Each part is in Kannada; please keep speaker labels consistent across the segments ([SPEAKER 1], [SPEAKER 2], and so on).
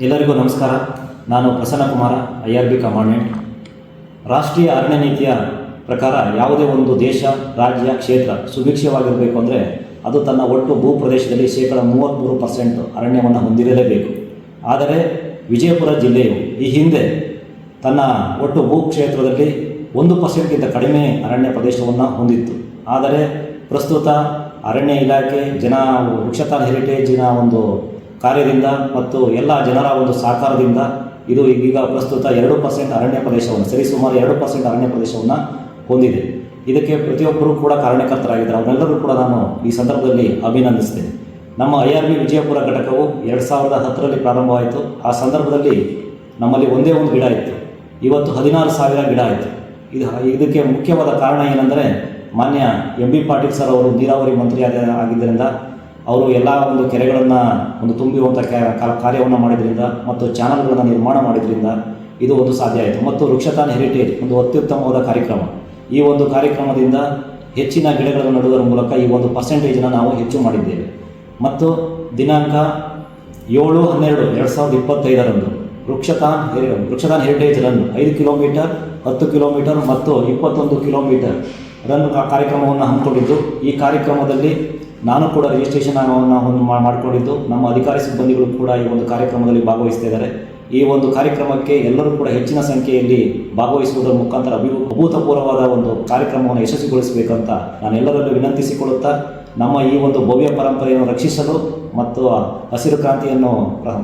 [SPEAKER 1] ಎಲ್ಲರಿಗೂ ನಮಸ್ಕಾರ. ನಾನು ಪ್ರಸನ್ನಕುಮಾರ, IRB ಕಮಾಂಡೆಂಟ್. ರಾಷ್ಟ್ರೀಯ ಅರಣ್ಯ ನೀತಿಯ ಪ್ರಕಾರ ಯಾವುದೇ ಒಂದು ದೇಶ, ರಾಜ್ಯ, ಕ್ಷೇತ್ರ ಸುಭಿಕ್ಷವಾಗಿರಬೇಕು ಅಂದರೆ ಅದು ತನ್ನ ಒಟ್ಟು ಭೂ ಪ್ರದೇಶದಲ್ಲಿ 33% ಅರಣ್ಯವನ್ನು ಹೊಂದಿರಲೇಬೇಕು. ಆದರೆ ವಿಜಯಪುರ ಜಿಲ್ಲೆಯು ಈ ಹಿಂದೆ ತನ್ನ ಒಟ್ಟು ಭೂ ಕ್ಷೇತ್ರದಲ್ಲಿ 1%ಗಿಂತ ಕಡಿಮೆ ಅರಣ್ಯ ಪ್ರದೇಶವನ್ನು ಹೊಂದಿತ್ತು. ಆದರೆ ಪ್ರಸ್ತುತ ಅರಣ್ಯ ಇಲಾಖೆ ವೃಕ್ಷತಾನ್ ಹೆರಿಟೇಜಿನ ಒಂದು ಕಾರ್ಯದಿಂದ ಮತ್ತು ಎಲ್ಲ ಜನರ ಒಂದು ಸಹಕಾರದಿಂದ ಇದು ಈಗ ಪ್ರಸ್ತುತ 2% ಅರಣ್ಯ ಪ್ರದೇಶವನ್ನು ಸರಿಸುಮಾರು 2% ಅರಣ್ಯ ಪ್ರದೇಶವನ್ನು ಹೊಂದಿದೆ. ಇದಕ್ಕೆ ಪ್ರತಿಯೊಬ್ಬರೂ ಕೂಡ ಕಾರಣಕರ್ತರಾಗಿದ್ದಾರೆ. ಅವರೆಲ್ಲರೂ ಕೂಡ ನಾನು ಈ ಸಂದರ್ಭದಲ್ಲಿ ಅಭಿನಂದಿಸ್ತೇನೆ. ನಮ್ಮ IRB ವಿಜಯಪುರ ಘಟಕವು 2010ರಲ್ಲಿ ಪ್ರಾರಂಭವಾಯಿತು. ಆ ಸಂದರ್ಭದಲ್ಲಿ ನಮ್ಮಲ್ಲಿ ಒಂದೇ ಒಂದು ಗಿಡ ಇತ್ತು. ಇವತ್ತು 16,000 ಗಿಡ ಆಯಿತು. ಇದಕ್ಕೆ ಮುಖ್ಯವಾದ ಕಾರಣ ಏನೆಂದರೆ ಮಾನ್ಯ MB ಪಾಟೀಲ್ ಸರ್ ಅವರು ನೀರಾವರಿ ಮಂತ್ರಿ ಆಗಿದ್ದರಿಂದ ಅವರು ಎಲ್ಲ ಒಂದು ಕೆರೆಗಳನ್ನು ಒಂದು ತುಂಬುವಂಥ ಕಾರ್ಯವನ್ನು ಮಾಡಿದ್ರಿಂದ ಮತ್ತು ಚಾನಲ್ಗಳನ್ನು ನಿರ್ಮಾಣ ಮಾಡಿದ್ರಿಂದ ಇದು ಒಂದು ಸಾಧ್ಯ ಆಯಿತು. ಮತ್ತು ವೃಕ್ಷತಾನ್ ಹೆರಿಟೇಜ್ ಒಂದು ಅತ್ಯುತ್ತಮವಾದ ಕಾರ್ಯಕ್ರಮ. ಈ ಒಂದು ಕಾರ್ಯಕ್ರಮದಿಂದ ಹೆಚ್ಚಿನ ಗಿಡಗಳನ್ನು ನೆಡುವುದರ ಮೂಲಕ ಈ ಒಂದು ಪರ್ಸೆಂಟೇಜನ್ನು ನಾವು ಹೆಚ್ಚು ಮಾಡಿದ್ದೇವೆ. ಮತ್ತು ದಿನಾಂಕ 7/12/2025 Vrukshathon heritage run 5 kilometre, 10 kilometre ಮತ್ತು 21 ಕಿಲೋಮೀಟರ್ ರನ್ ಕಾರ್ಯಕ್ರಮವನ್ನು ಹಮ್ಮಿಕೊಂಡಿದ್ದು, ಈ ಕಾರ್ಯಕ್ರಮದಲ್ಲಿ ನಾನು ಕೂಡ ರಿಜಿಸ್ಟ್ರೇಷನ್ ಮಾಡಿಕೊಂಡಿದ್ದು, ನಮ್ಮ ಅಧಿಕಾರಿ ಸಿಬ್ಬಂದಿಗಳು ಕೂಡ ಈ ಒಂದು ಕಾರ್ಯಕ್ರಮದಲ್ಲಿ ಭಾಗವಹಿಸ್ತಾ ಇದ್ದಾರೆ. ಈ ಒಂದು ಕಾರ್ಯಕ್ರಮಕ್ಕೆ ಎಲ್ಲರೂ ಕೂಡ ಹೆಚ್ಚಿನ ಸಂಖ್ಯೆಯಲ್ಲಿ ಭಾಗವಹಿಸುವುದರ ಮುಖಾಂತರ ಅಭೂತಪೂರ್ವವಾದ ಒಂದು ಕಾರ್ಯಕ್ರಮವನ್ನು ಯಶಸ್ವಿಗೊಳಿಸಬೇಕಂತ ನಾನು ಎಲ್ಲರಲ್ಲೂ ವಿನಂತಿಸಿಕೊಳ್ಳುತ್ತಾ, ನಮ್ಮ ಈ ಒಂದು ಭವ್ಯ ಪರಂಪರೆಯನ್ನು ರಕ್ಷಿಸಲು ಮತ್ತು ಹಸಿರು ಕ್ರಾಂತಿಯನ್ನು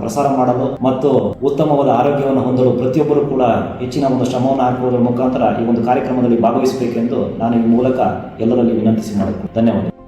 [SPEAKER 1] ಪ್ರಸಾರ ಮಾಡಲು ಮತ್ತು ಉತ್ತಮವಾದ ಆರೋಗ್ಯವನ್ನು ಹೊಂದಲು ಪ್ರತಿಯೊಬ್ಬರು ಕೂಡ ಹೆಚ್ಚಿನ ಒಂದು ಶ್ರಮವನ್ನು ಹಾಕುವುದರ ಮುಖಾಂತರ ಈ ಒಂದು ಕಾರ್ಯಕ್ರಮದಲ್ಲಿ ಭಾಗವಹಿಸಬೇಕೆಂದು ನಾನು ಈ ಮೂಲಕ ಎಲ್ಲರಲ್ಲಿ ವಿನಂತಿಸಿ ಮಾಡುತ್ತೇನೆ. ಧನ್ಯವಾದ.